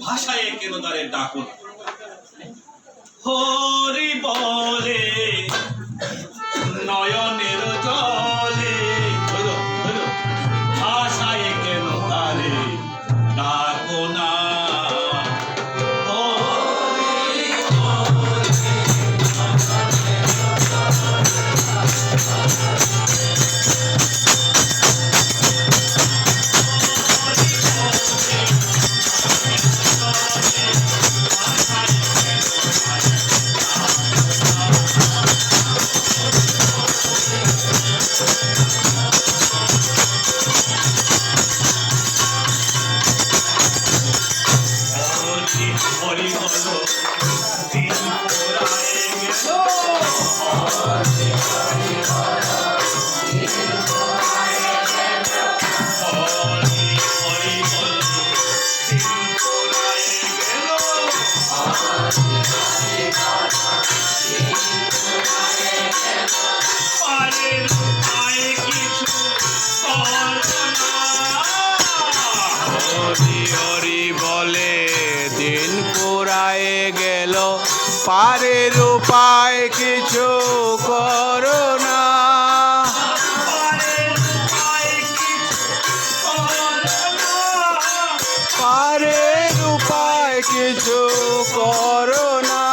ভাষায় কেন তারে ডাকো হরি বলে নয়নের জলে ভাষায় কেন তারে ডাকো না পারের উপায় কিছু করো না পারের উপায় কিছু করো না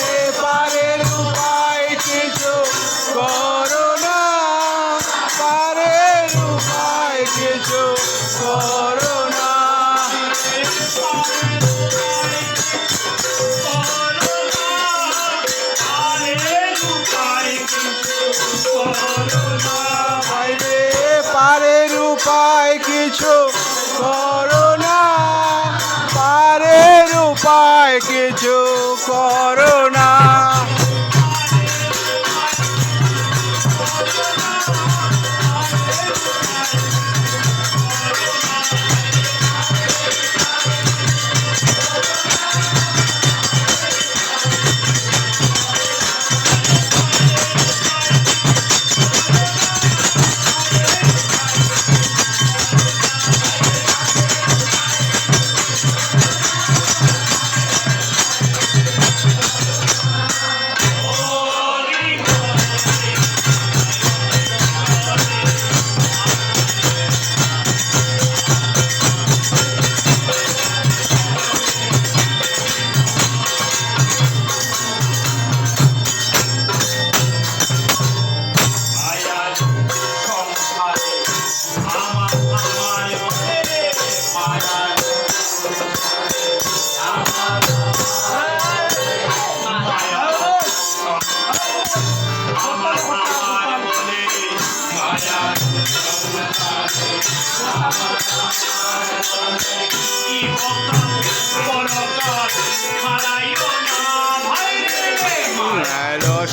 পারের উপায় কিছু করো না পারের উপায় কিছু করো না পারের উপায় কিছু করো না পারের উপায় কিছু করো না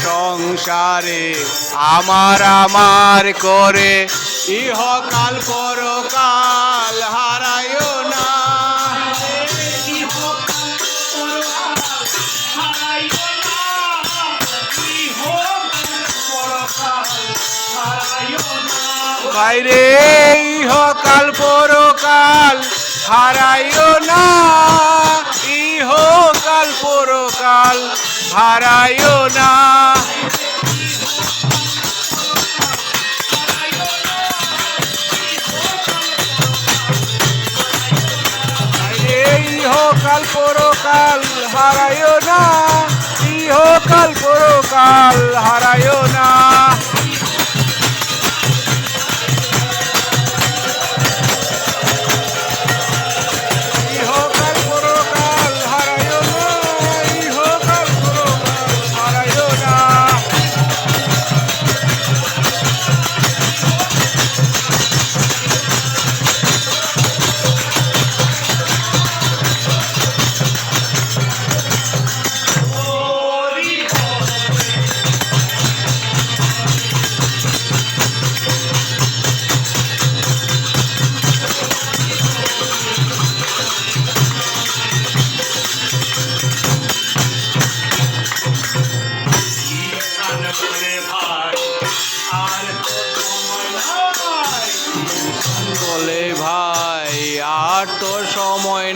সংসারে আমার আমার করে ইহকাল পরকাল হারায়ো না বাইরে ইহকাল পরকাল হারায়ো না ইহকাল পরকাল হারায়ো না ইহকাল পরকাল হারায়ো না ইহকাল পরকাল হারায়ো না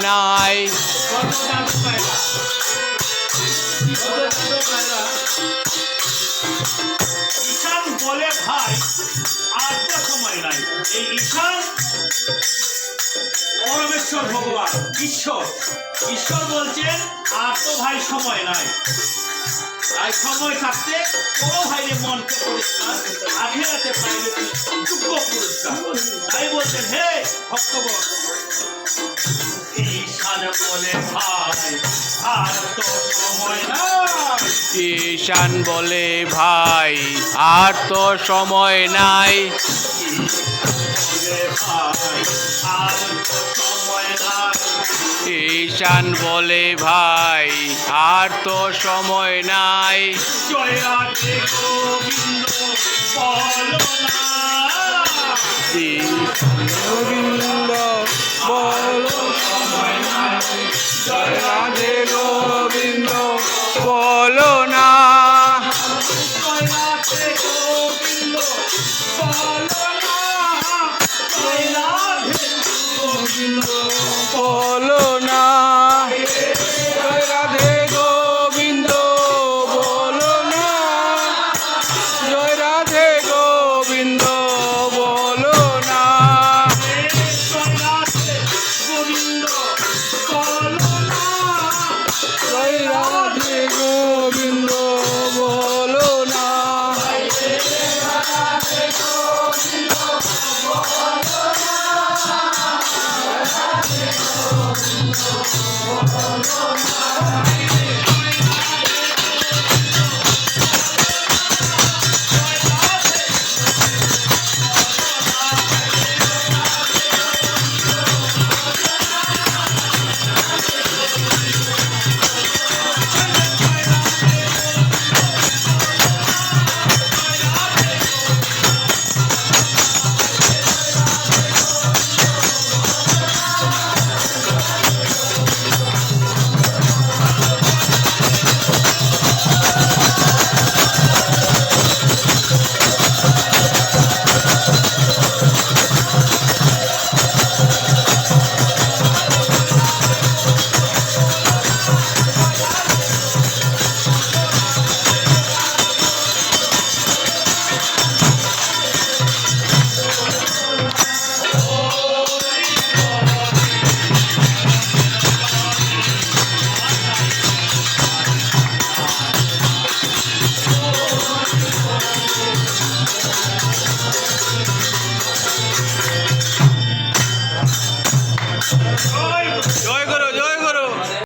নাই। ঈশান বলে ভাই আর তো সময় নাই। এই ঈশান পরমেশ্বর ভগবান ঈশ্বর। ঈশ্বর বলছেন আর তো ভাই সময় নাই। তাই সময় থাকতে কোনো ভাইরে মনকে পরিষ্কার আখেরাতে পাইলে যোগ্য পুরস্কার। তাই বলছেন হে ভক্তগণ, ঈশান বলে ভাই আর তো সময় নাই। ঈশান বলে ভাই আর তো সময় নাই। বলে ভাই আর তো সময় নাই। ঈশান বলে ভাই আর তো সময় নাই। জয় রাধে গোবিন্দ বলো না। গোবিন্দ বলো সময় নাই। জয় রাধে গোবিন্দ বলো না। জয় রাধে গোবিন্দ বলো না। জয় রাধে গোবিন্দ বলো না। জয় রাধে গোবিন্দ বলো না। জয় রাধে গোবিন্দ বলো না। জয় রাধে গোবিন্দ বলো